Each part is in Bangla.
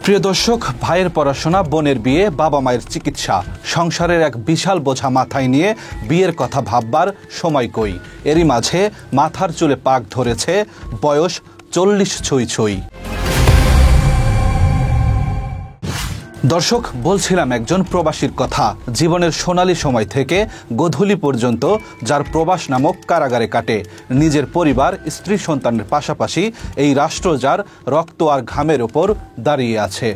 প্রিয় দর্শক, ভাইয়ের পড়াশোনা, বোনের বিয়ে, বাবা মায়ের চিকিৎসা, সংসারের এক বিশাল বোঝা মাথায় নিয়ে বিয়ের কথা ভাববার সময় কই। এরই মাঝে মাথার চুলে পাক ধরেছে, বয়স 40 ছুঁই ছুঁই। দর্শক, বলছিলাম একজন প্রবাসীর কথা, জীবনের সোনালী সময় থেকে গোধূলি পর্যন্ত যার প্রবাস নামক কারাগারে কাটে। নিজের পরিবার, স্ত্রী, সন্তানের পাশাপাশি এই রাষ্ট্র যার রক্ত আর ঘামের ওপর দাঁড়িয়ে আছে।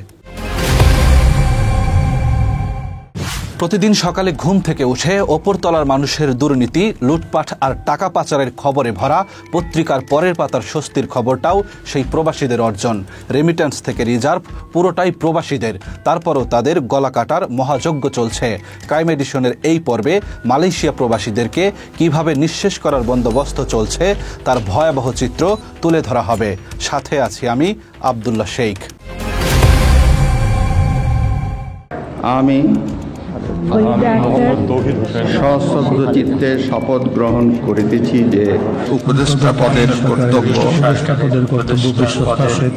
প্রতিদিন সকালে ঘুম থেকে উঠে ওপরতলার মানুষের দুর্নীতি, লুটপাট আর টাকা পাচারের খবরে ভরা পত্রিকার পরের পাতার স্বস্তির খবরটাও সেই প্রবাসীদের অর্জন। রেমিট্যান্স থেকে রিজার্ভ পুরোটাই প্রবাসীদের। তারপরও তাদের গলা কাটার মহাযজ্ঞ চলছে। ক্রাইম এডিশনের এই পর্বে মালয়েশিয়া প্রবাসীদেরকে কিভাবে নিঃশেষ করার বন্দোবস্ত চলছে তার ভয়াবহ চিত্র তুলে ধরা হবে। সাথে আছি আমি, আব্দুল্লাহ শেখ। আমি সশ্রদ্ধ চিত্তে শপথ গ্রহণ করিতেছি যে উপদেষ্টা পদের কর্তব্য বিশ্বস্ততার সহিত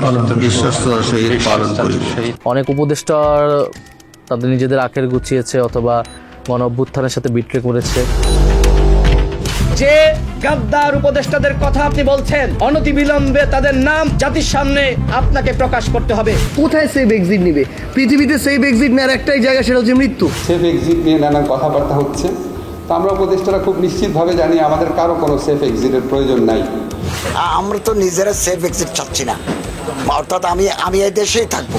পালন করিব। অনেক উপদেষ্টার তাদের নিজেদের আখের গুছিয়েছে অথবা গণ অভ্যুত্থানের সাথে বিট্রে করেছে। যে গাদ্দার উপদেষ্টাদের কথা আপনি বলছেন, অনতিবিলম্বে তাদের নাম জাতির সামনে আপনাকে প্রকাশ করতে হবে। কোথায় সেফ এক্সিট নিবে? পৃথিবীতে সেফ এক্সিট নেওয়ার একটাই জায়গা, সেটা হচ্ছে মৃত্যু। সেফ এক্সিট নিয়ে নানান কথাবার্তা হচ্ছে, তো আমরা উপদেষ্টারা খুব নিশ্চিতভাবে জানি আমাদের কারো কোনো সেফ এক্সিটের প্রয়োজন নাই। আমরা তো নিজেরা সেফ এক্সিট চাচ্ছি না, অর্থাৎ আমি এই দেশেই থাকবো।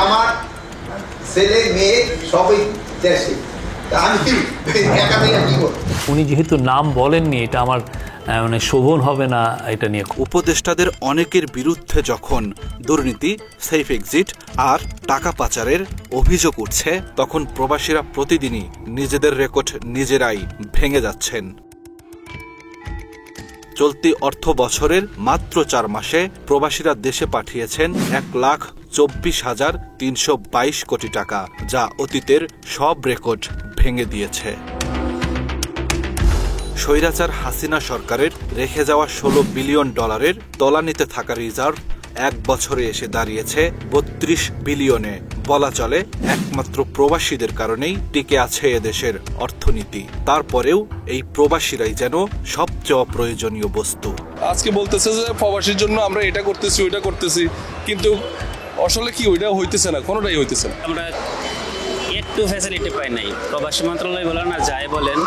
আমার ছেলে মেয়ে সবই দেশে, উনি যেহেতু নাম বলেননি, এটা আমার মানে শোভন হবে না এটা নিয়ে। উপদেষ্টাদের অনেকের বিরুদ্ধে যখন দুর্নীতি, সেফ এক্সিট আর টাকা পাচারের অভিযোগ উঠছে, তখন প্রবাসীরা প্রতিদিনই নিজেদের রেকর্ড নিজেরাই ভেঙে যাচ্ছেন। চলতি অর্থ বছরের মাত্র 4 মাসে প্রবাসীরা দেশে পাঠিয়েছেন 1,24,322 কোটি টাকা, যা অতীতের সব রেকর্ড ভেঙে দিয়েছে। স্বৈরাচার হাসিনা সরকারের রেখে যাওয়া $16 বিলিয়ন তলানিতে থাকা রিজার্ভ 1 বছরে এসে দাঁড়িয়েছে 32 বিলিয়নে। বলা চলে একমাত্র প্রবাসীদের কারণেই টিকে আছে এদেশের অর্থনীতি। তারপরেও এই প্রবাসীরাই যেন সবচেয়ে অপ্রয়োজনীয় বস্তু। আজকে বলতেছে যে প্রবাসীর জন্য আমরা এটা করতেছি, ওইটা করতেছি, কিন্তু আসলে কি ওইটা হইতেছে না, কোনোটাই হইতেছে না। আমরা একটু ফ্যাসিলিটি পাই নাই। প্রবাসী মন্ত্রণালয় বলেন আর যাই বলেন,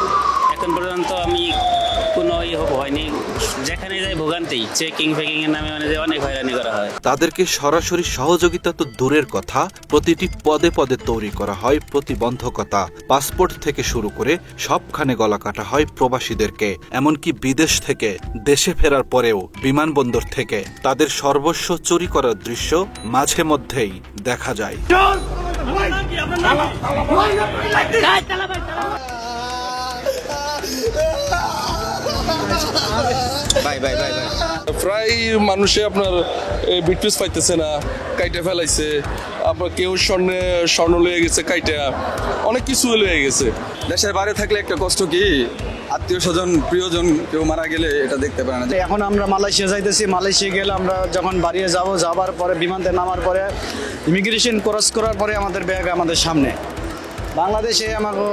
এখন পর্যন্ত আমি কোনো হয়নি। যেখানে যাই ভোগান্তি, চেকিং ফেকিং এর নামে অনেক হয়রানি করা হয়। তাদেরকে সরাসরি সহযোগিতা তো দূরের কথা, প্রতিটি পদে পদে তৈরি করা হয় প্রতিবন্ধকতা। পাসপোর্ট থেকে শুরু করে সবখানে গলা কাটা হয় প্রবাসীদেরকে। এমনকি বিদেশ থেকে দেশে ফেরার পরেও বিমানবন্দর থেকে তাদের সর্বস্ব চুরি করার দৃশ্য মাঝে মধ্যেই দেখা যায়। প্রায় মানুষে আপনার বিটপিস পাইতেছে না, কাইটা ফেলাইছে, আপনার কেউ স্বর্ণ লয়ে গেছে, কাইটা অনেক কিছু লয়ে গেছে। দেশের বাইরে থাকলে একটা কষ্ট কি, আত্মীয় স্বজন, প্রিয়জন কেউ মারা গেলে এটা দেখতে পারে না। এখন আমরা মালয়েশিয়া যাইতেছি, মালয়েশিয়া গেলে আমরা যখন বাড়িয়ে যাবার পরে বিমানতে নামার পরে ইমিগ্রেশন ক্রস করার পরে আমাদের ব্যাগ আমাদের সামনে। বাংলাদেশে আমাকে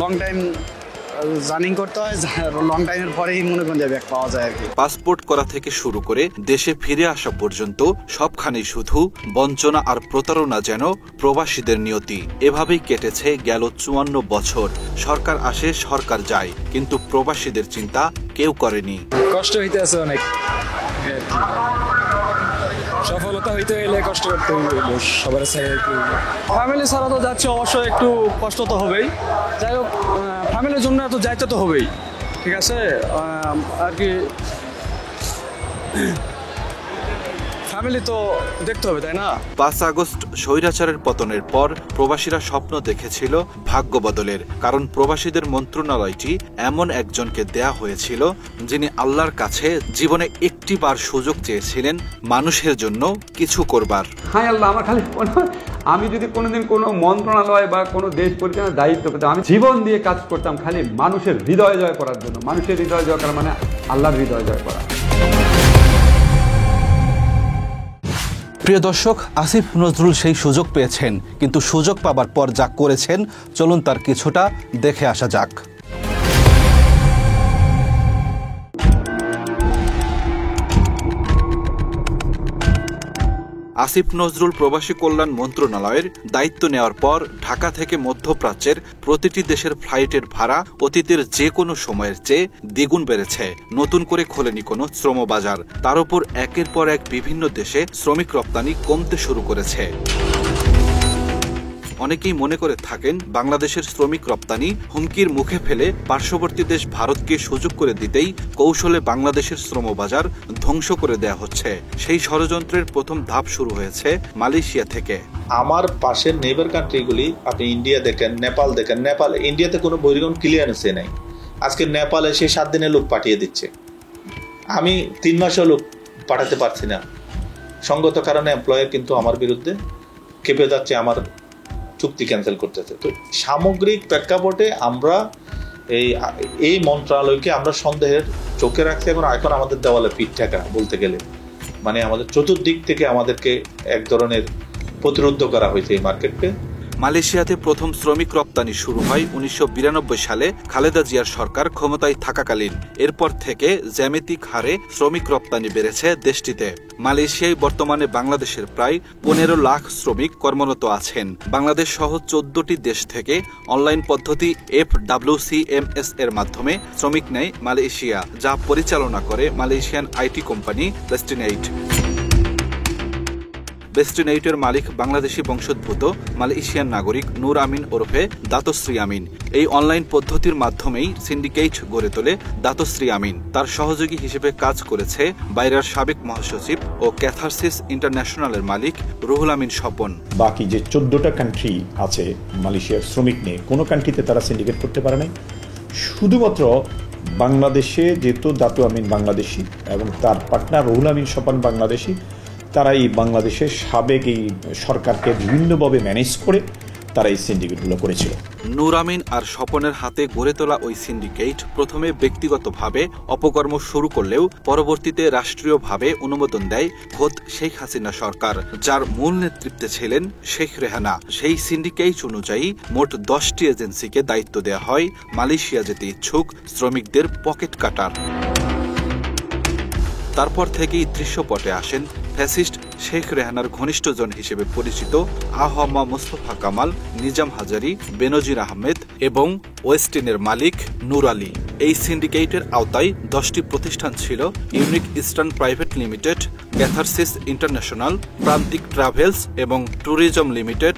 লং টাইম জার্নি করতে হয়, লং টাইমের পরেই মনে করেন যে ব্যাগ পাওয়া যায় আর কি। পাসপোর্ট করা থেকে শুরু করে দেশে ফিরে আসা পর্যন্ত সবখানেই শুধু বঞ্চনা আর প্রতারণা যেন প্রবাসীদের নিয়তি। এভাবেই কেটেছে গেল 54 বছর। সরকার আসে, সরকার যায়, কিন্তু প্রবাসীদের চিন্তা কেউ করেনি। কষ্ট হইতে আছে অনেক, সফলতা হইতে হইলে কষ্ট করতে হইবে সবার। ফ্যামিলি ছাড়া তো যাচ্ছে, অবশ্যই একটু কষ্ট তো হবেই। যাই হোক, ফ্যামিলির জন্য তো যাইতে তো হবেই, ঠিক আছে আর কি। ফ্যামিলি তো দেখতে হবে, তাই না? 5 আগস্ট স্বৈরাচারের পতনের পর প্রবাসীরা স্বপ্ন দেখেছিল ভাগ্য বদলের। কারণ প্রবাসীদের মন্ত্রণালয়টি এমন একজনকে দেয়া হয়েছিল যিনি আল্লাহর কাছে জীবনে একটি বার সুযোগ চেয়েছিলেন মানুষের জন্য কিছু করবার। হায় আল্লাহ, আমার খালি আমি যদি কোনোদিন কোনো মন্ত্রণালয় বা কোনো দেশ পরিচালনার দায়িত্ব পেতাম, আমি জীবন দিয়ে কাজ করতাম খালি মানুষের হৃদয় জয় করার জন্য। মানুষের হৃদয় জয় করা মানে আল্লাহর হৃদয় জয় করা। প্রিয় দর্শক, আসিফ নজরুল সেই সুযোগ পেয়েছেন, কিন্তু সুযোগ পাবার পর যা করেছেন চলুন তার কিছুটা দেখে আসা যাক। আসিফ নজরুল প্রবাসী কল্যাণ মন্ত্রণালয়ের দায়িত্ব নেওয়ার পর ঢাকা থেকে মধ্যপ্রাচ্যের প্রতিটি দেশের ফ্লাইটের ভাড়া অতীতের যে কোনো সময়ের চেয়ে দ্বিগুণ বেড়েছে। নতুন করে খোলেনি কোনো শ্রম বাজার, তার উপর একের পর এক বিভিন্ন দেশে শ্রমিক রপ্তানি কমতে শুরু করেছে। অনেকেই মনে করে থাকেন বাংলাদেশের শ্রমিক রপ্তানি হুমকির মুখে ফেলে পার্শ্ববর্তী দেশ ভারতকে সুযোগ করে দিতেই কৌশলে বাংলাদেশের শ্রমবাজার ধ্বংস করে দেয়া হচ্ছে। সেই ষড়যন্ত্রের প্রথম ধাপ শুরু হয়েছে মালয়েশিয়া থেকে। আমার পাশের নেইবার কান্ট্রিগুলি, আপনি ইন্ডিয়া দেখেন, নেপাল দেখেন। ইন্ডিয়াতে কোনো বহির্গমন ক্লিয়ারেন্সে নেই। আজকে নেপালে সে 7 দিনে লোক পাঠিয়ে দিচ্ছে, আমি 3 মাসেও লোক পাঠাতে পারছি না। সঙ্গত কারণে এমপ্লয়ার কিন্তু আমার বিরুদ্ধে কেঁপে যাচ্ছে, আমার চুক্তি ক্যান্সেল করতেছে। তো সামগ্রিক প্রেক্ষাপটে আমরা এই মন্ত্রণালয়কে আমরা সন্দেহের চোখে রাখছি এবং এখন আমাদের দেওয়ালে পিঠ ঠেকা বলতে গেলে, মানে আমাদের চতুর্দিক থেকে আমাদেরকে এক ধরনের প্রতিরোধ করা হয়েছে এই মার্কেটকে। মালয়েশিয়াতে প্রথম শ্রমিক রপ্তানি শুরু হয় 1992 সালে খালেদা জিয়ার সরকার ক্ষমতায় থাকাকালীন। এরপর থেকে জ্যামিতিক হারে শ্রমিক রপ্তানি বেড়েছে দেশটিতে। মালয়েশিয়ায় বর্তমানে বাংলাদেশের প্রায় 15 লাখ শ্রমিক কর্মরত আছেন। বাংলাদেশ সহ 14টি দেশ থেকে অনলাইন পদ্ধতি FWCMS এর মাধ্যমে শ্রমিক নেয় মালয়েশিয়া, যা পরিচালনা করে মালয়েশিয়ান আইটি কোম্পানি বেস্টিনেইট। বেস্টিনেইটের মালিক বাংলাদেশি বংশোদ্ভূত মালয়েশিয়ান নাগরিক নূর আমিন ওরফে দাতশ্রী আমিন। এই অনলাইন পদ্ধতির মাধ্যমেই সিন্ডিকেট গড়ে তোলে দাতশ্রী আমিন। তার সহযোগী হিসেবে কাজ করেছে বাইরের সাবেক মহাসচিব ও ক্যাথারসিস ইন্টারন্যাশনালের মালিক রুহুল আমিন স্বপন। বাকি যে 14টা কান্ট্রি আছে মালয়েশিয়ার শ্রমিক নিয়ে, কোনো কান্ট্রিতে তারা সিন্ডিকেট করতে পারে নাই। শুধুমাত্র বাংলাদেশে যেহেতু দাতু আমিন বাংলাদেশি এবং তার পার্টনার রুহুল আমিন স্বপন বাংলাদেশি, তারা এই বাংলাদেশের সাবেক এই সরকারকে বিভিন্নভাবে ম্যানেজ করে তারা এই সিন্ডিকেটগুলো করেছিল। নূর আমিন আর স্বপনের হাতে গড়ে তোলা ওই সিন্ডিকেট প্রথমে ব্যক্তিগতভাবে অপকর্ম শুরু করলেও পরবর্তীতে রাষ্ট্রীয়ভাবে অনুমোদন দেয় খোদ শেখ হাসিনা সরকার, যার মূল নেতৃত্বে ছিলেন শেখ রেহানা। সেই সিন্ডিকেট অনুযায়ী মোট 10টি এজেন্সিকে দায়িত্ব দেওয়া হয় মালয়েশিয়া যেতে ইচ্ছুক শ্রমিকদের পকেট কাটার। তারপর থেকেই দৃশ্যপটে আসেন ফ্যাসিস্ট শেখ রেহানার ঘনিষ্ঠজন হিসেবে পরিচিত আহমা মুস্তফা কামাল, নিজাম হাজারি, বেনজির আহমেদ এবং ওয়েস্টিনের মালিক নূর আলী। এই সিন্ডিকেটের আওতায় 10টি প্রতিষ্ঠান ছিল: unique eastern private limited, catharsis international, প্রান্তিক ট্রাভেলস এবং ট্যুরিজম লিমিটেড,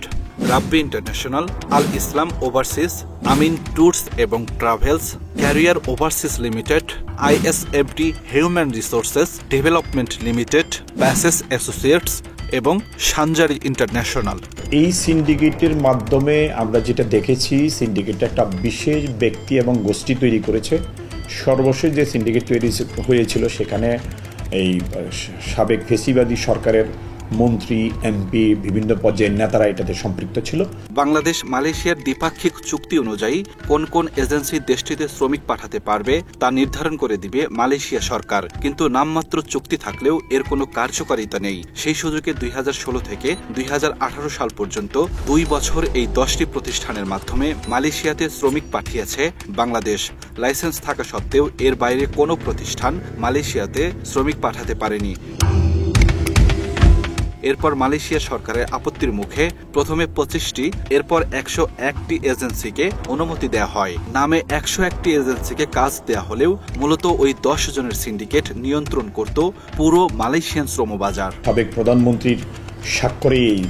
রাব্বি ইন্টারন্যাশনাল, আল ইসলাম ওভারসিজ, আমিন ট্যুরস এবং travels, career overseas limited, ISFD human resources development limited, passes associates এবং সানজারি ইন্টারন্যাশনাল। এই সিন্ডিকেটের মাধ্যমে আমরা যেটা দেখেছি, সিন্ডিকেট একটা বিশেষ ব্যক্তি এবং গোষ্ঠী তৈরি করেছে। সর্বশেষ যে সিন্ডিকেট তৈরি হয়েছিল সেখানে এই সাবেক ফেসিবাদী সরকারের মন্ত্রী, এমপি, বিভিন্ন পর্যায়ের নেতারা এটাতে সম্পৃক্ত ছিল। বাংলাদেশ মালয়েশিয়ার দ্বিপাক্ষিক চুক্তি অনুযায়ী কোন কোন এজেন্সি দেশটিতে শ্রমিক পাঠাতে পারবে তা নির্ধারণ করে দিবে মালয়েশিয়া সরকার, কিন্তু নামমাত্র চুক্তি থাকলেও এর কোনো কার্যকারিতা নেই। সেই সুযোগে 2016 থেকে 2018 সাল পর্যন্ত 2 বছর এই 10টি প্রতিষ্ঠানের মাধ্যমে মালয়েশিয়াতে শ্রমিক পাঠিয়েছে বাংলাদেশ। লাইসেন্স থাকা সত্ত্বেও এর বাইরে কোনো প্রতিষ্ঠান মালয়েশিয়াতে শ্রমিক পাঠাতে পারেনি। এরপর মালয়েশিয়া সরকারের আপত্তির মুখে প্রথমে 25টি, এরপর 101টি এজেন্সিকে অনুমতি দেওয়া হয়। নামে 101টি এজেন্সিকে কাজ দেয়া হলেও মূলত ওই 10 জনের সিন্ডিকেট নিয়ন্ত্রণ করত পুরো মালয়েশিয়ান শ্রমবাজার। সাবেক প্রধানমন্ত্রীর স্বাক্ষরে এই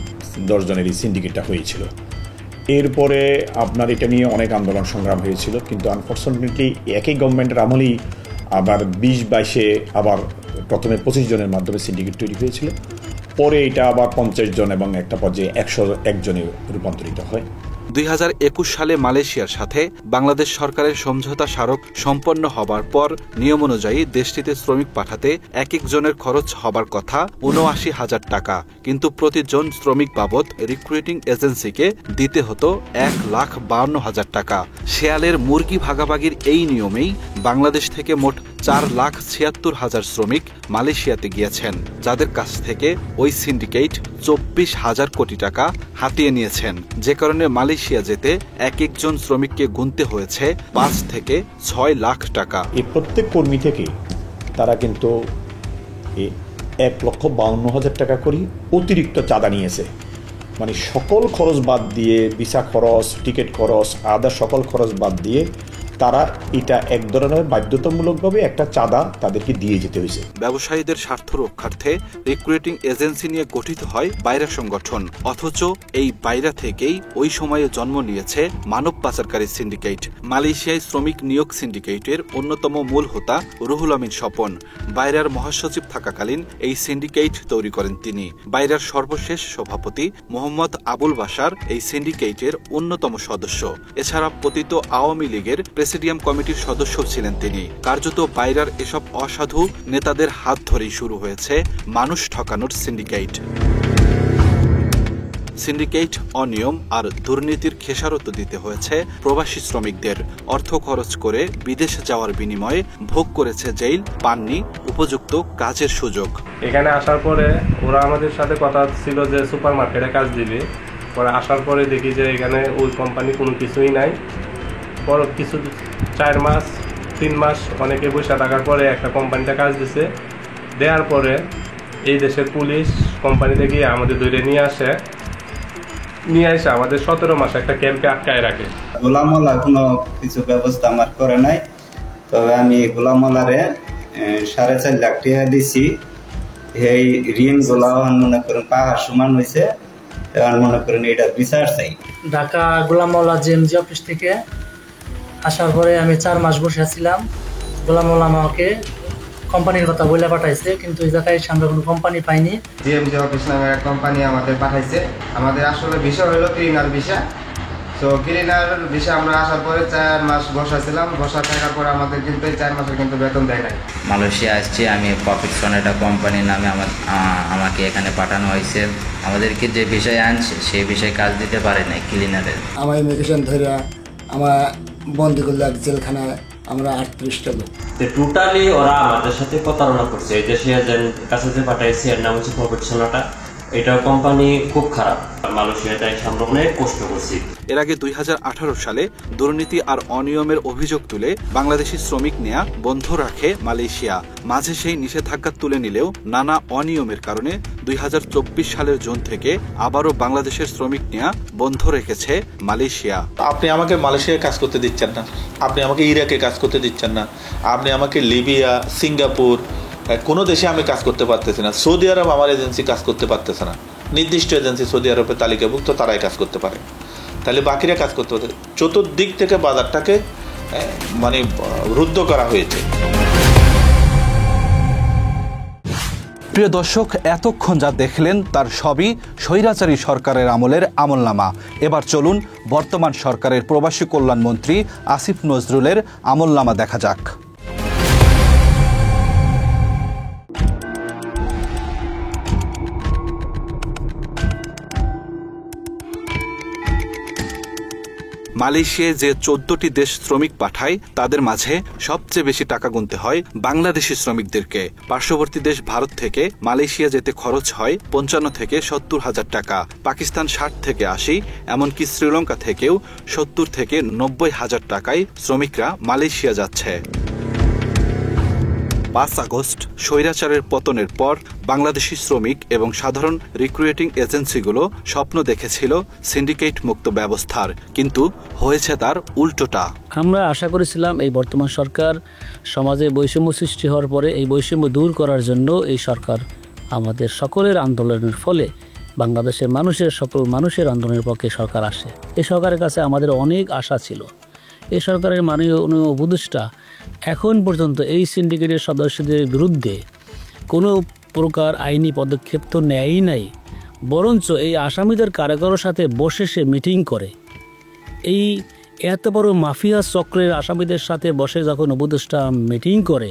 10 জনের এই সিন্ডিকেটটা হয়েছিল। এরপরে আপনার এটা নিয়ে অনেক আন্দোলন সংগ্রাম হয়েছিল, কিন্তু আনফর্চুনেটলি একই গভর্নমেন্টের আমলেই আবার 20-22-এ আবার প্রথমে 25 জনের মাধ্যমে সিন্ডিকেট তৈরি হয়েছিল। পরে এটা আবার 50 জন এবং একটা পর্যায়ে 101 জনে রূপান্তরিত হয়। 2021 সালে মালয়েশিয়ার সাথে বাংলাদেশ সরকারের সমঝোতা স্মারক সম্পন্ন হবার পর নিয়ম অনুযায়ী দেশটিতে শ্রমিক পাঠাতে এক একজনের খরচ হবার কথা ৭৯,০০০ টাকা, কিন্তু প্রতিজন শ্রমিক বাবদ রিক্রুটিং এজেন্সিকে দিতে হতো ১,৫২,০০০ টাকা। শেয়ালের মুরগি ভাগাভাগির এই নিয়মেই বাংলাদেশ থেকে মোট 4,76,000 শ্রমিক মালয়েশিয়াতে গিয়েছেন, যাদের কাছ থেকে ওই সিন্ডিকেট 24,000 কোটি টাকা হাতিয়ে নিয়েছেন, যে কারণে মালয়েশিয়া যেতে এক একজন শ্রমিককে গুনতে হয়েছে 5 থেকে 6 লাখ টাকা। এই প্রত্যেক কর্মী থেকে তারা কিন্তু 1,52,000 টাকা করে অতিরিক্ত চাঁদা নিয়েছে। মানে সকল খরচ বাদ দিয়ে, ভিসা খরচ, টিকিট খরচ, আদার সকল খরচ বাদ দিয়ে তারা এটা এক ধরনের বাধ্যতামূলকভাবে একটা চাঁদা তাদেরকে দিয়ে যেতে হয়েছে। ব্যবসায়ীদের স্বার্থ রক্ষার্থে রিক্রুটিং এজেন্সি নিয়ে গঠিত হয় বাইরা সংগঠন, অথচ এই বাইরা থেকেই ওই সময়ে জন্ম নিয়েছে মানব পাচারকারী সিন্ডিকেট। মালয়েশিয়ায় শ্রমিক নিয়োগ সিন্ডিকেটের অন্যতম মূল হোতা রুহুল আমিন স্বপন বাইরার মহাসচিব থাকাকালীন এই সিন্ডিকেট তৈরি করেন তিনি। বাইরার সর্বশেষ সভাপতি মোহাম্মদ আবুল বাশার এই সিন্ডিকেটের অন্যতম সদস্য। এছাড়া পতিত আওয়ামী লীগের প্রেসিডিয়াম কমিটির সদস্য ছিলেন তিনি। কার্যত বাইরার এসব অসাধু নেতাদের হাত ধরেই শুরু হয়েছে মানুষ ঠকানোর সিন্ডিকেট। সিন্ডিকেট অনিয়ম আর দুর্নীতির খেসারত দিতে হয়েছে প্রবাসী শ্রমিকদের। অর্থ খরচ করে বিদেশে যাওয়ার বিনিময়ে ভোগ করেছে জেল, পাননি উপযুক্ত কাজের সুযোগ। এখানে আসার পরে ওরা আমাদের সাথে কথা ছিল যে সুপার মার্কেটে কাজ দিবে, পরে আসার পরে দেখি যে এখানে ওই কোম্পানি কোনো কিছুই নাই। পর কিছু 4 মাস 3 মাস অনেকে বসে থাকার পরে একটা কোম্পানিতে কাজ দিছে। দেওয়ার পরে এই দেশের পুলিশ কোম্পানিতে গিয়ে আমাদের ধরে নিয়ে আসে আমাদের 17 মাস একটা ক্যাম্পে আটকায় রাখে। গোলামওয়ালা কোনো কিছু ব্যবস্থা আমার করে নাই, তবে আমি গোলামওয়ালারে 4.5 লাখ টাকা দিছি। এই ঋণ গোলা মনে করেন পাহাড় সমান হয়েছে, মনে করেন এটা বিচার চাই। ঢাকা গোলামওয়ালা জিএমজি অফিস থেকে আসার পরে আমি 4 মাস বসে ছিলাম। গোলামওয়ালা আমাকে কোম্পানির কথা বলে পাঠাইছে, কিন্তু এই জায়গায় আমরা কোনো কোম্পানি পাইনি। জিএমজি অফিস নামে এক কোম্পানি আমাদের পাঠাইছে। আমাদের আসলে বিষয় হলো ক্লিনার বিষয়। তো ক্লিনার বিষয় আমরা আসার পরে 4 মাস বসাছিলাম। বসা থাকার পরে আমাদের কিন্তু 4 মাসের কিন্তু বেতন দেয় নাই। মালয়েশিয়া আসছি আমি, প্রফিটসন একটা কোম্পানির নামে আমাকে এখানে পাঠানো হয়েছে। আমাদেরকে যে বিষয়ে আনছে সেই বিষয়ে কাজ দিতে পারে নাই ক্লিনারের। আমার ইমিগ্রেশন ধরে আমার বন্দি করলো এক জেলখানায়, আমরা 38টা লোক। টোটালি ওরা আমাদের সাথে প্রতারণা করছে। এই দেশে কাছে যে পাঠাইছে এর নাম হচ্ছে প্রফিটসনটা। এটা কোম্পানি খুব খারাপ। মালয়েশিয়াতে আমরা অনেক কষ্ট করছি। এর আগে 2018 সালে দুর্নীতি আর অনিয়মের অভিযোগ তুলে বাংলাদেশি শ্রমিক নেয়া বন্ধ রাখে মালয়েশিয়া। মাঝে সেই নিষেধাজ্ঞা তুলে নিলেও নানা অনিয়মের কারণে 2024 সালের জুন থেকে আবারও বাংলাদেশের শ্রমিক নেয়া বন্ধ রেখেছে মালয়েশিয়া। আপনি আমাকে মালয়েশিয়ায় কাজ করতে দিচ্ছেন না, আপনি আমাকে ইরাকে কাজ করতে দিচ্ছেন না, আপনি আমাকে লিবিয়া, সিঙ্গাপুর কোনো দেশে আমি কাজ করতে পারতেছি না। সৌদি আরব আমার এজেন্সি কাজ করতে পারতেছে না। নির্দিষ্ট এজেন্সি সৌদি আরবের তালিকাভুক্ত, তারাই কাজ করতে পারে, তাহলে বাকিরা কাজ করতে পারে। চতুর্দিক থেকে বাজারটাকে মানে রুদ্ধ করা হয়েছে। প্রিয় দর্শক, এতক্ষণ যা দেখলেন তার সবই স্বৈরাচারী সরকারের আমলের আমলনামা। এবার চলুন বর্তমান সরকারের প্রবাসী কল্যাণ মন্ত্রী আসিফ নজরুলের আমলনামা দেখা যাক। মালয়েশিয়ায় যে 14টি দেশ শ্রমিক পাঠায় তাদের মাঝে সবচেয়ে বেশি টাকা গুনতে হয় বাংলাদেশি শ্রমিকদেরকে। পার্শ্ববর্তী দেশ ভারত থেকে মালয়েশিয়া যেতে খরচ হয় 55 থেকে 70 হাজার টাকা, পাকিস্তান 60 থেকে 80, এমনকি শ্রীলঙ্কা থেকেও 70 থেকে 90 হাজার টাকায় শ্রমিকরা মালয়েশিয়া যাচ্ছে। 5 আগস্ট স্বৈরাচারের পতনের পর বাংলাদেশি শ্রমিক এবং সাধারণ রিক্রুটিং এজেন্সিগুলো স্বপ্ন দেখেছিল সিন্ডিকেট মুক্ত ব্যবস্থার, কিন্তু হয়েছে তার উল্টোটা। আমরা আশা করেছিলাম এই বর্তমান সরকার সমাজে বৈষম্য সৃষ্টি হওয়ার পরে এই বৈষম্য দূর করার জন্য এই সরকার আমাদের সকলের আন্দোলনের ফলে বাংলাদেশের সকল মানুষের আন্দোলনের পক্ষে সরকার আসে। এই সরকারের কাছে আমাদের অনেক আশা ছিল। এই সরকারের মাননীয় উপদেষ্টা এখন পর্যন্ত এই সিন্ডিকেটের সদস্যদের বিরুদ্ধে কোনো প্রকার আইনি পদক্ষেপ তো নেয়ই নাই, বরঞ্চ এই আসামিদের কারাগারের সাথে বসে সে মিটিং করে। এই এত বড় মাফিয়া চক্রের আসামিদের সাথে বসে যখন উপদেষ্টা মিটিং করে,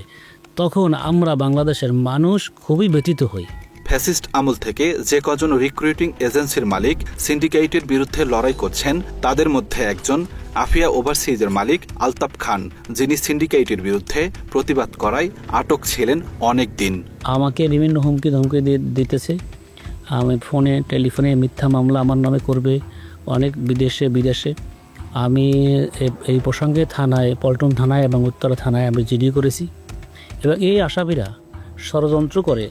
তখন আমরা বাংলাদেশের মানুষ খুবই ব্যথিত হই। ফ্যাসিস্ট আমল থেকে যে কজন রিক্রুটিং এজেন্সির মালিক সিন্ডিকেটের বিরুদ্ধে লড়াই করছেন তাদের মধ্যে একজন আফিয়া ওভারসিজের মালিক আলতাফ খান, যিনি সিন্ডিকেটের বিরুদ্ধে প্রতিবাদ করায় আটক ছিলেন অনেক দিন। আমাকে বিভিন্ন হুমকি ধমকি দিতেছে। আমি টেলিফোনে মিথ্যা মামলা আমার নামে করবে, অনেক বিদেশে। আমি এই প্রসঙ্গে থানায়, পল্টন থানায় এবং উত্তরা থানায় আমি জিডি করেছি এবং এই আসামিরা ষড়যন্ত্র করে,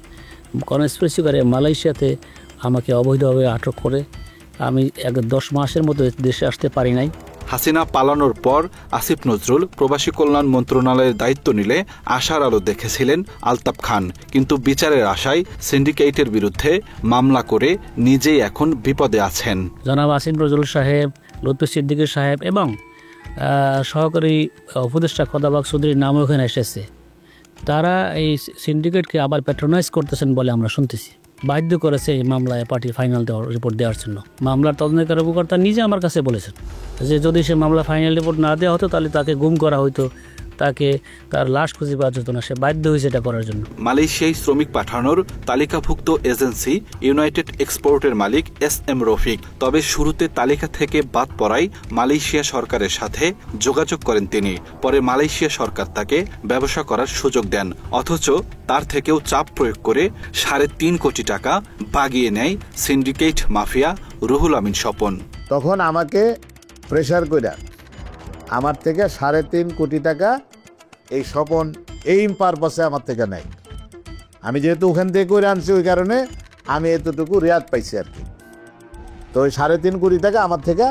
কনস্পিরেসি করে মালয়েশিয়াতে আমাকে অবৈধভাবে আটক করে আমি 10 মাসের মধ্যে দেশে আসতে পারি নাই। হাসিনা পালানোর পর আসিফ নজরুল প্রবাসী কল্যাণ মন্ত্রণালয়ের দায়িত্ব নিলে আশার আলো দেখেছিলেন আলতাফ খান, কিন্তু বিচারের আশায় সিন্ডিকেটের বিরুদ্ধে মামলা করে নিজেই এখন বিপদে আছেন। জনাব আসিফ নজরুল সাহেব, লুৎফি সিদ্দিকী সাহেব এবং সহকারী উপদেষ্টা খোদাবাগ চৌধুরীর নামও এখানে এসেছে। তারা এই সিন্ডিকেটকে আবার প্যাট্রোনাইজ করতেছেন বলে আমরা শুনতেছি। বাধ্য করেছে এই মামলায় পার্টি ফাইনাল রিপোর্ট দেওয়ার জন্য। মামলার তদন্তকারী কর্মকর্তা নিজে আমার কাছে বলেছেন যে যদি সে মামলা ফাইনাল রিপোর্ট না দেওয়া হতো তাহলে তাকে গুম করা হতো, তাকে তার লাশ খুঁজে পাওয়া যেত না। সে বাধ্য হয়েছে এটা করার জন্য। মালয়েশিয়ায় শ্রমিক পাঠানোর তালিকাভুক্ত এজেন্সি ইউনাইটেড এক্সপোর্টের মালিক SM রফিক। তবে শুরুতে তালিকা থেকে বাদ পড়ায় মালয়েশিয়া সরকারের সাথে যোগাযোগ করেন তিনি। পরে মালয়েশিয়া সরকার তাকে ব্যবসা করার সুযোগ দেন, অথচ তার থেকেও চাপ প্রয়োগ করে 3.5 কোটি টাকা বাগিয়ে নেয় সিন্ডিকেট মাফিয়া রুহুল আমিন স্বপন। তখন আমাকে প্রেশার করে আমার থেকে 3.5 কোটি টাকা এই স্বপন এই পারপাসে আমার থেকে নেয়। আমি যেহেতু ওখান থেকে করে আনছি ওই কারণে আমি এতটুকু রেয়াত পাইছি আর কি। তো ওই 3.5 কোটি টাকা আমার থেকে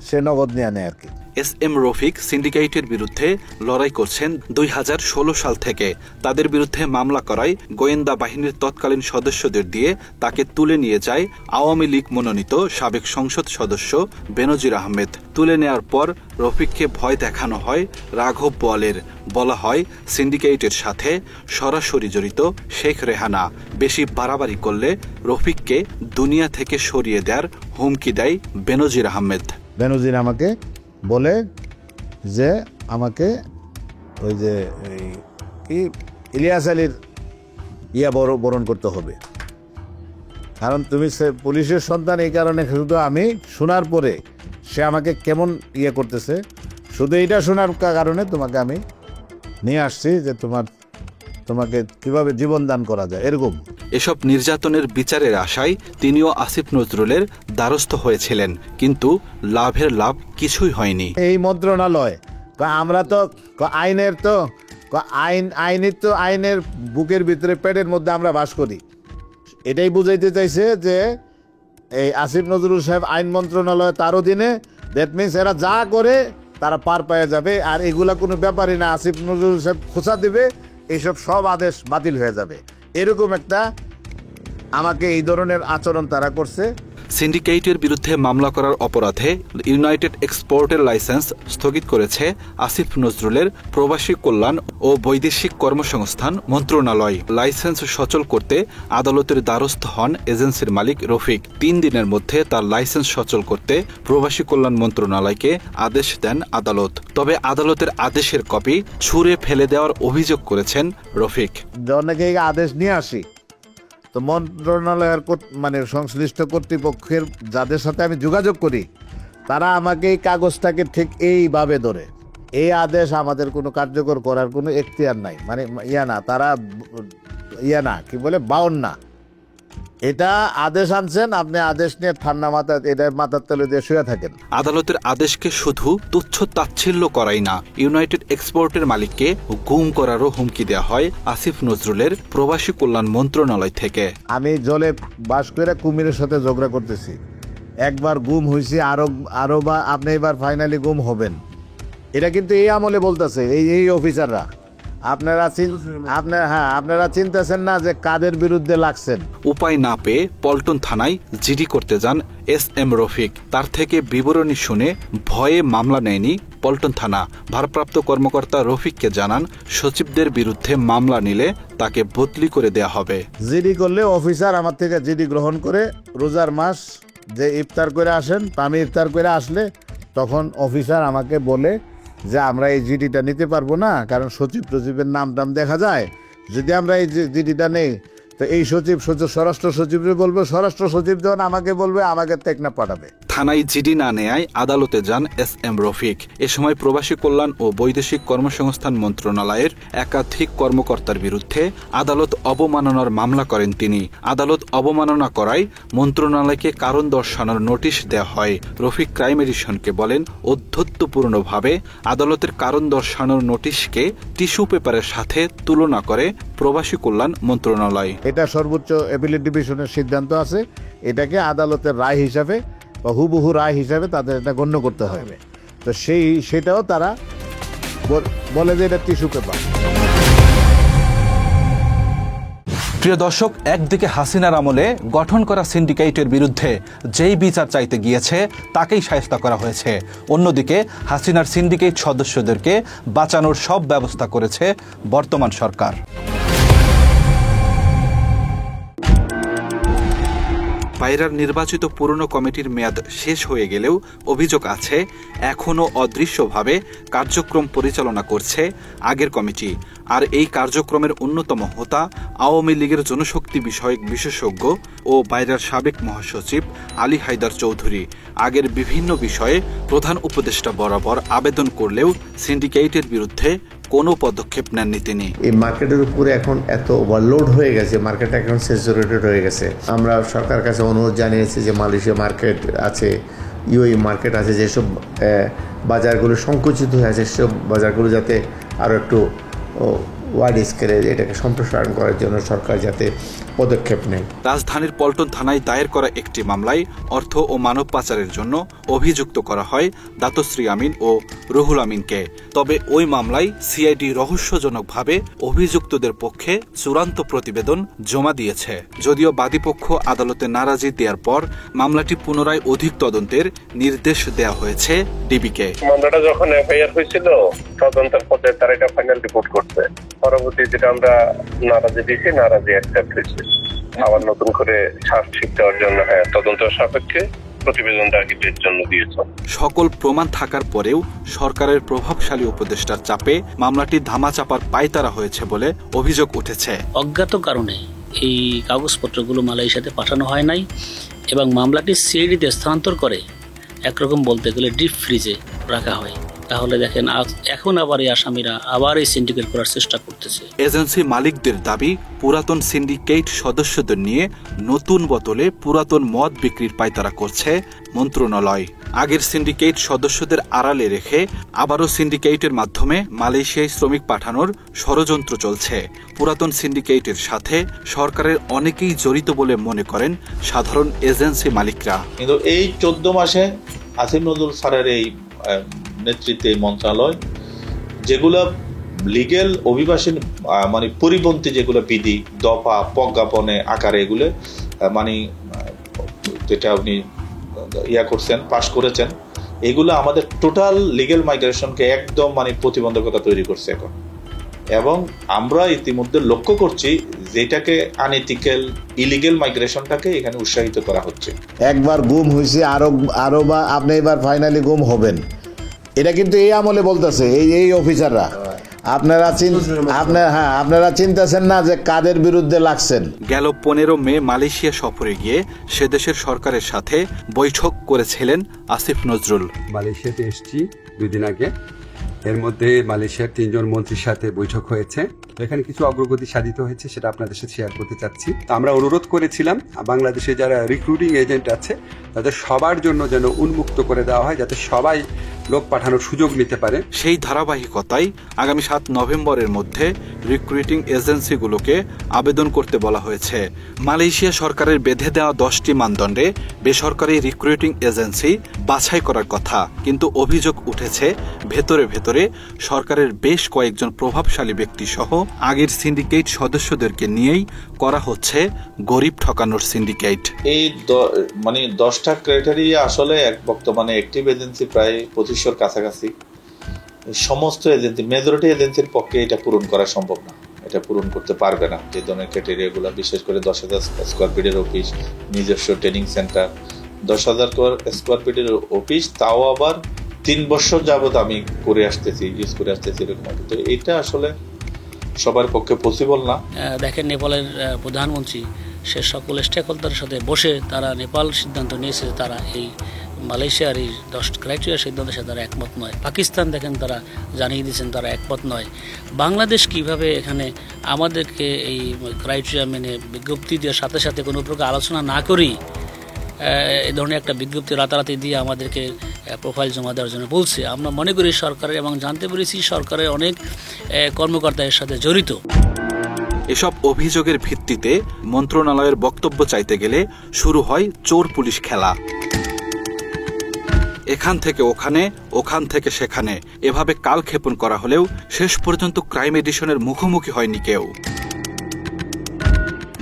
সে নগদ নিয়ে নেয় আর কি। SM রফিক সিন্ডিকেটের বিরুদ্ধে লড়াই করছেন 2016 সাল থেকে। তাদের বিরুদ্ধে মামলা করায় গোয়েন্দা বাহিনীর তৎকালীন সদস্যদের দিয়ে তাকে তুলে নিয়ে যায় আওয়ামী লীগ মনোনীত সাবেক সংসদ সদস্য বেনজির আহমেদ। তুলে নেওয়ার পর রফিককে ভয় দেখানো হয় রাঘব বোয়ালের। বলা হয় সিন্ডিকেটের সাথে সরাসরি জড়িত শেখ রেহানা বেশি বাড়াবাড়ি করলে রফিককে দুনিয়া থেকে সরিয়ে দেওয়ার হুমকি দেয় বেনজির আহমেদ। বেনজির আমাকে বলে যে আমাকে ওই যে কি ইলিয়াস আলীর বরণ করতে হবে, কারণ তুমি পুলিশের সন্তান। এই কারণে শুধু আমি শোনার পরে সে আমাকে কেমন করতেছে, শুধু এইটা শোনার কারণে তোমাকে আমি নিয়ে আসছি যে তোমাকে কিভাবে জীবন দান করা যায় এরকম। এসব নির্যাতনের বিচারের আশায় তিনিও আসিফ নজরুলের দ্বারস্থ হয়েছিলেন, কিন্তু লাভের লাভ কিছুই হয়নি। এই মন্ত্রণালয় আমরা তো আইনের বুকের ভিতরে পেটের মধ্যে আমরা বাস করি, এটাই বুঝাইতে চাইছে যে এই আসিফ নজরুল সাহেব আইন মন্ত্রণালয় তার অধীনে। দ্যাট মিনস এরা যা করে তারা পার পেয়ে যাবে, আর এগুলা কোনো ব্যাপারই না। আসিফ নজরুল সাহেব খোঁচা দিবে, এইসব সব আদেশ বাতিল হয়ে যাবে, এরকম একটা আমাকে এই ধরনের আচরণ তারা করছে। সিন্ডিকেটের বিরুদ্ধে মামলা করার অপরাধে ইউনাইটেড এক্সপোর্টের লাইসেন্স স্থগিত করেছে আসিফ নজরুলের প্রবাসী কল্যাণ ও বৈদেশিক কর্মসংস্থান মন্ত্রণালয়। লাইসেন্স সচল করতে আদালতের দ্বারস্থ হন এজেন্সির মালিক রফিক। 3 দিনের মধ্যে তার লাইসেন্স সচল করতে প্রবাসী কল্যাণ মন্ত্রণালয়কে আদেশ দেন আদালত। তবে আদালতের আদেশের কপি ছুঁড়ে ফেলে দেওয়ার অভিযোগ করেছেন রফিক। অনেকে আদেশ নিয়ে আসি, তো মন্ত্রণালয়ের সংশ্লিষ্ট কর্তৃপক্ষের যাদের সাথে আমি যোগাযোগ করি তারা আমাকে এই কাগজটাকে ঠিক এইভাবে ধরে, এই আদেশ আমাদের কোনো কার্যকর করার কোনো এখতিয়ার নাই, তারা কি বলে বাউন না, এটা আদেশ আনছেন আপনি, আদেশ নিয়ে ঠান্ডা মাথা এটা মাথার তলে দিয়ে শুয়ে থাকেন। আদালতের আদেশকে শুধু তুচ্ছ তাচ্ছিল্য করাই না, ইউনাইটেড এক্সপোর্টের মালিককে গুম করারও হুমকি দেওয়া হয় আসিফ নজরুলের প্রবাসী কল্যাণ মন্ত্রণালয় থেকে। আমি জলে বাস করে কুমিরের সাথে ঝগড়া করতেছি, একবার গুম হয়েছি, আরো বা আপনি এবার ফাইনালি গুম হবেন। এটা কিন্তু এই আমলে বলতেছে এই অফিসাররা। আপনারা চিন্তাছেন না যে কাদের বিরুদ্ধে লাগছেন। উপায় না পেয়ে পল্টন থানায় জিডি করতে যান SM রফিক। তার থেকে বিবরণী শুনে ভয়ে মামলা নেয়নি পল্টন থানা। ভারপ্রাপ্ত কর্মকর্তা রফিককে জানান সচিবদের বিরুদ্ধে মামলা নিলে তাকে বদলি করে দেয়া হবে। জিডি করলে অফিসার আমার থেকে জিডি গ্রহণ করে রোজার মাস যে ইফতার করে আসেন, আমি ইফতার করে আসলে তখন অফিসার আমাকে বলে যে আমরা এই জিডিটা নিতে পারবো না, কারণ সচিবের নাম দেখা যায়, যদি আমরা এই জিডিটা নেই তো এই সচিব স্বরাষ্ট্র সচিবরে বলবে, স্বরাষ্ট্র সচিব যখন আমাকে বলবে, আমাকে টেকনাফ পাঠাবে। থানায় জিডি না নেয় আদালতে যান এস.এম. রফিক। এ সময় প্রবাসী কল্যাণ ও বৈদেশিক কর্মসংস্থান মন্ত্রণালয়ের একাধিক কর্মকর্তার বিরুদ্ধে আদালত অবমাননার মামলা করেন তিনি। আদালত অবমাননা করায় মন্ত্রণালয়কে কারণ দর্শানোর নোটিশ দেওয়া হয়। রফিক ক্রাইম এডিশনকে বলেন, অধ্যত্বপূর্ণভাবে আদালতের কারণ দর্শানোর নোটিশকে টিস্যু পেপারের সাথে তুলনা করে প্রবাসী কল্যাণ মন্ত্রণালয়। এটা সর্বোচ্চ অ্যাপিলেট ডিভিশনের সিদ্ধান্ত আছে, এটাকে আদালতের রায় হিসাবে বা হুবহু রায় হিসাবে তাদের এটা গণ্য করতে হবে। তো সেটাও তারা বলে যে এটা টিস্যু পেপার। প্রিয় দর্শক, একদিকে হাসিনার আমলে গঠন করা সিন্ডিকেটের বিরুদ্ধে যেই বিচার চাইতে গিয়েছে তাকেই শায়েস্তা করা হয়েছে, অন্যদিকে হাসিনার সিন্ডিকেট সদস্যদেরকে বাঁচানোর সব ব্যবস্থা করেছে বর্তমান সরকার। পায়রার নির্বাচিত পুরনো কমিটির মেয়াদ শেষ হয়ে গেলেও অভিযোগ আছে এখনও অদৃশ্যভাবে কার্যক্রম পরিচালনা করছে আগের কমিটি। আর এই কার্যক্রমের অন্যতম হোতা আওয়ামী লীগের জনশক্তি বিষয়ক বিশেষজ্ঞ ও পায়রার সাবেক মহাসচিব আলী হায়দার চৌধুরী। আগের বিভিন্ন বিষয়ে প্রধান উপদেষ্টা বরাবর আবেদন করলেও সিন্ডিকেটের বিরুদ্ধে কোনো পদক্ষেপ নেননি তিনি। এই মার্কেটের উপরে এখন এত ওভারলোড হয়ে গেছে, মার্কেট এখন স্যাচুরেটেড হয়ে গেছে। আমরা সরকারের কাছে অনুরোধ জানিয়েছি যে মালয়েশিয়া মার্কেট আছে, ইউএই মার্কেট আছে, যেসব বাজারগুলো সংকুচিত হয়ে আছে সেসব বাজারগুলো যাতে আরও একটু ওয়াইড স্কেলে এটাকে সম্প্রসারণ করার জন্য সরকার যাতে পদক্ষেপ নেয়। রাজধানীর পল্টন থানায় দায়ের করা একটি মামলায় অর্থ ও মানব পাচারের জন্য অভিযুক্ত করা হয় দাতশ্রী আমিন ও রুহুল আমিনকে। তবে ওই মামলায় সিআইডি রহস্যজনকভাবে অভিযুক্তদের পক্ষে চূড়ান্ত প্রতিবেদন জমা দিয়েছে। যদিও বাদীপক্ষ আদালতে নারাজি দেওয়ার পর মামলাটি পুনরায় অধিক তদন্তের নির্দেশ দেওয়া হয়েছে ডিবিকে। মামলাটা যখন এফআইআর হয়েছিল তদন্তের পর্যায়ে তারা এটা ফাইনাল রিপোর্ট করছে। পরবর্তী যেটা আমরা নারাজি দিয়েছি, নারাজি অ্যাকসেপ্ট হয়েছে। আবার নতুন করে চার্জশিট দেওয়ার জন্য তদন্ত সাপেক্ষে প্রতিবেদনটা আর্কিটের জন্য দিয়েছে। সকল প্রমাণ থাকার পরেও সরকারের প্রভাবশালী উপদেষ্টার চাপে মামলাটি ধামাচাপার পায়তারা হয়েছে বলে অভিযোগ উঠেছে। অজ্ঞাত কারণে এই কাগজপত্রগুলো মালয়েশিয়াতে পাঠানো হয় নাই এবং মামলাটি সিআইডিতে স্থানান্তর করে একরকম বলতে গেলে ডিপ ফ্রিজে রাখা হয়। তাহলে দেখেন এখন আবার এই আসামিরা আবার এই সিন্ডিকেট করার চেষ্টা করতেছে। এজেন্সি মালিকদের দাবি, পুরাতন সিন্ডিকেট সদস্যদের নিয়ে নতুন বোতলে পুরাতন মদ বিক্রির পায়তারা করছে মন্ত্রণালয়। আগের সিন্ডিকেট সদস্যদের আড়ালে রেখে আবারও সিন্ডিকেটের মাধ্যমে মালয়েশিয়ায় শ্রমিক পাঠানোর ষড়যন্ত্র চলছে। পুরাতন সিন্ডিকেটের সাথে সরকারের অনেকেই জড়িত বলে মনে করেন সাধারণ এজেন্সি মালিকরা। কিন্তু এই 14 মাসে আসিফ নজরুল স্যারের এই নেতৃত্বে মন্ত্রণালয় যেগুলো লিগেল অভিবাসী মানে পরিপন্থী যেগুলো বিধি দফা প্রজ্ঞাপনে আকারে এগুলো মানে যেটা আপনি করছেন, পাশ করেছেন, এগুলো আমাদের টোটাল লিগেল মাইগ্রেশনকে একদম মানে প্রতিবন্ধকতা তৈরি করছে এখন। এবং আমরা ইতিমধ্যে লক্ষ্য করছি যেটাকে আনএথিক্যাল ইলিগেল মাইগ্রেশনটাকে এখানে উৎসাহিত করা হচ্ছে। একবার গুম হয়েছে, আরো বা আপনি এবার ফাইনালি গুম হবেন, এটা কিন্তু এই আমলে বলতেছে এই অফিসাররা। আপনারা চিন্তাছেন না যে কাদের বিরুদ্ধে লাগছেন। গেল 15 মে মালয়েশিয়া সফরে গিয়ে সে দেশের সরকারের সাথে বৈঠক করেছিলেন আসিফ নজরুল। মালয়েশিয়াতে এসেছি 2 দিন আগে। এর মধ্যে মালয়েশিয়ার 3 জন মন্ত্রীর সাথে বৈঠক হয়েছে। এখানে কিছু অগ্রগতি সাধিত হয়েছে, সেটা আপনাদের সাথে শেয়ার করতে চাচ্ছি। আমরা অনুরোধ করেছিলাম বাংলাদেশে যারা রিক্রুটিং এজেন্ট আছে তাদের সবার জন্য যেন উন্মুক্ত করে দেওয়া হয়, যাতে সবাই লোক পাঠানোর সুযোগ নিতে পারে। সেই ধারাবাহিকতায় আগামী 7 নভেম্বরের মধ্যে রিক্রুটিং এজেন্সিগুলোকে আবেদন করতে বলা হয়েছে। মালয়েশিয়া সরকারের বেঁধে দেওয়া 10টি মানদণ্ডে বেসরকারি রিক্রুটিং এজেন্সি বাছাই করার কথা, কিন্তু অভিযোগ উঠেছে ভেতরে ভেতরে সরকারের বেশ কয়েকজন প্রভাবশালী ব্যক্তি সহ আগের সিন্ডিকেট সদস্যদেরকে নিয়েই করা হচ্ছে গরিব ঠকানোর সিন্ডিকেট। এই মানে 10টা ক্রাইটেরিয়া আসলে বর্তমানে অ্যাক্টিভ এজেন্সি প্রায় 2500 কাছাকাছি। সমস্ত এজেন্সি, মেজরিটি এজেন্সির পক্ষে এটা পূরণ করা সম্ভব না, এটা পূরণ করতে পারবে না। যে ধরনের ক্রাইটেরিয়াগুলো, বিশেষ করে 10,000 স্কোয়ার ফিটের অফিস, নিজস্ব ট্রেনিং সেন্টার, 10,000 স্কোয়ার ফিটের অফিস, তাও আবার 3 বছর যাবত আমি করে আসতেছি, ইউজ করে আসতেছি এরকম। তো এটা আসলে সবার পক্ষে পসিবল না। দেখেন নেপালের প্রধানমন্ত্রী সে সকল স্টেক হোল্ডারের সাথে বসে তারা নেপাল সিদ্ধান্ত নিয়েছে যে তারা এই মালয়েশিয়ার এই 10 ক্রাইটেরিয়া সিদ্ধান্তের সাথে তারা একমত নয়। পাকিস্তান দেখেন তারা জানিয়ে দিয়েছেন তারা একমত নয়। বাংলাদেশ কিভাবে এখানে আমাদেরকে এই ক্রাইটেরিয়া মেনে বিজ্ঞপ্তি দেওয়ার সাথে সাথে কোনো প্রকার আলোচনা না করেই এই ধরনের একটা বিজ্ঞপ্তি রাতারাতি দিয়ে আমাদেরকে প্রোফাইল জমা দেওয়ার জন্য বলছে। আমরা মনে করি সরকারের, এবং জানতে পেরেছি সরকারের অনেক কর্মকর্তা এর সাথে জড়িত। এসব অভিযোগের ভিত্তিতে মন্ত্রণালয়ের বক্তব্য চাইতে গেলে শুরু হয় চোর পুলিশ খেলা। এখান থেকে ওখানে, ওখান থেকে সেখানে, এভাবে কালক্ষেপণ করা হলেও শেষ পর্যন্ত ক্রাইম এডিশনের মুখোমুখি হয়নি কেউ।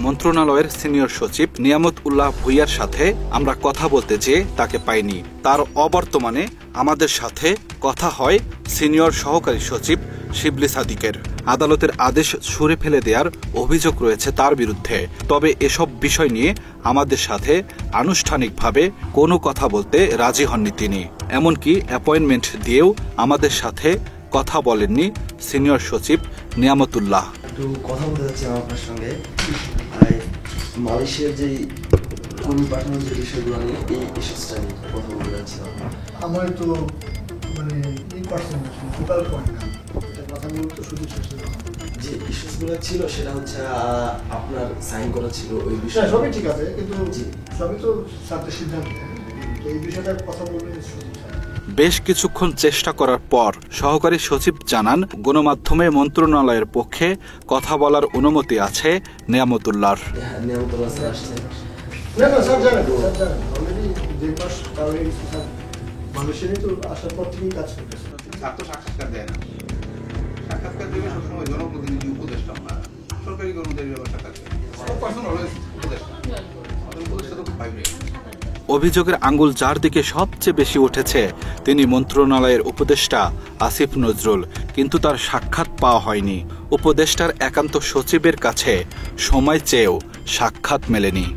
মন্ত্রণালয়ের সিনিয়র সচিব নিয়ামত উল্লাহ ভুইয়ার সাথে আমরা কথা বলতে যেয়ে তাকে পাইনি। তার অবর্তমানে আমাদের সাথে কথা হয় সিনিয়র সহকারী সচিব শিবলি সাদিকের। আদালতের আদেশ ছুঁড়ে ফেলে দেওয়ার অভিযোগ রয়েছে তার বিরুদ্ধে। তবে এসব বিষয় নিয়ে আমাদের সাথে আনুষ্ঠানিকভাবে কোনো কথা বলতে রাজি হননি তিনি। এমনকি অ্যাপয়েন্টমেন্ট দিয়েও আমাদের সাথে কথা বলেননি সিনিয়র সচিব নিয়ামতুল্লাহ। একটু কথা বলতে চাচ্ছি আপনার সঙ্গে মালয়েশিয়ার যে কর্মী পাঠানোর যে বিষয়গুলো নিয়ে এই ইস্যুসটা নিয়ে কথা বলতে চাচ্ছিলাম। আমার তো মানে এই পার্সন ফোকাল পয়েন্ট না, এটা কথা বলতে শুধু যে ইস্যুসগুলো ছিল সেটা হচ্ছে আপনার সাইন করা ছিল ওই বিষয়ে। সবই ঠিক আছে, কিন্তু সবই তো ছাত্রের সিদ্ধান্ত, এই বিষয়টার কথা বলতে বেশ কিছুক্ষণ চেষ্টা করার পর সহকারী সচিব জানান গণমাধ্যমে মন্ত্রণালয়ের পক্ষে কথা বলার অনুমতি আছে নিয়ামতুল্লাহর। আসার পর থেকেই কাজ করতেছে। ছাত্র সাক্ষাৎকার দেয় না, সাক্ষাৎকার দেবে সবসময় জনপ্রতিনিধি উপদেষ্টা, সরকারি কর্মচারী সাক্ষাৎকার উপদেষ্টা তো খুব ভাইব্রেট। অভিযোগের আঙ্গুল যার দিকে সবচেয়ে বেশি উঠেছে তিনি মন্ত্রণালয়ের উপদেষ্টা আসিফ নজরুল, কিন্তু তার সাক্ষাৎ পাওয়া হয়নি। উপদেষ্টার একান্ত সচিবের কাছে সময় চেয়েও সাক্ষাৎ মেলেনি।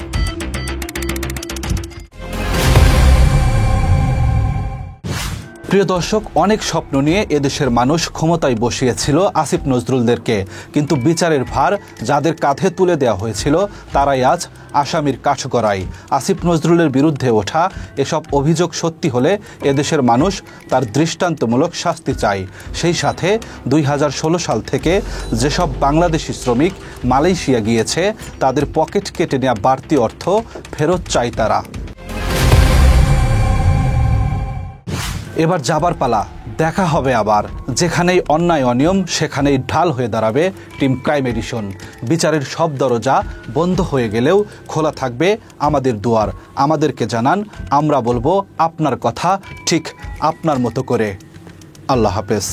প্রিয় দর্শক, অনেক স্বপ্ন নিয়ে এদেশের মানুষ ক্ষমতায় বসিয়েছিল আসিফ নজরুলদেরকে, কিন্তু বিচারের ভার যাদের কাঁধে তুলে দেওয়া হয়েছিল তারাই আজ আসামির কাঠগড়ায়। আসিফ নজরুলের বিরুদ্ধে ওঠা এসব অভিযোগ সত্যি হলে এদেশের মানুষ তার দৃষ্টান্তমূলক শাস্তি চায়। সেই সাথে 2016 সাল থেকে যেসব বাংলাদেশি শ্রমিক মালয়েশিয়া গিয়েছে তাদের পকেট কেটে নেওয়া বাড়তি অর্থ ফেরত চায় তারা। এবার যাবার পালা, দেখা হবে আবার। যেখানেই অন্যায় অনিয়ম সেখানেই ঢাল হয়ে দাঁড়াবে টিম ক্রাইম এডিশন। বিচারের সব দরজা বন্ধ হয়ে গেলেও খোলা থাকবে আমাদের দুয়ার। আমাদেরকে জানান, আমরা বলবো আপনার কথা ঠিক আপনার মতো করে। আল্লাহ হাফেজ।